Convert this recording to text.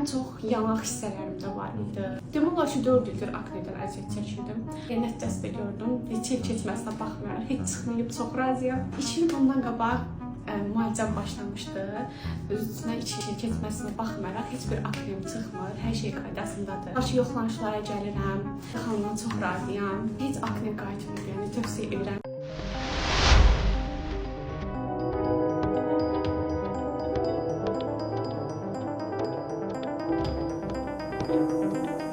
ən çox yanaq hissələrim də var idi. Demək olar ki, 4 ildir aknedən əziyyət çəkirdim. Nəticəsi də gördüm. Neçə il keçməsinə baxmayaraq heç çıxmayıb, çox razıyam. 2 il bundan qabaq müalicəm başlamışdı. Üstünə 2 il keçməsinə baxmayaraq heç bir aknem çıxmır. Hər şey qaydasındadır. Qarşı yoxlanışlara gəlirəm. Xanımdan çox razıyam. Heç akne qayıtmır, yəni tövsiyə edirəm. Thank you.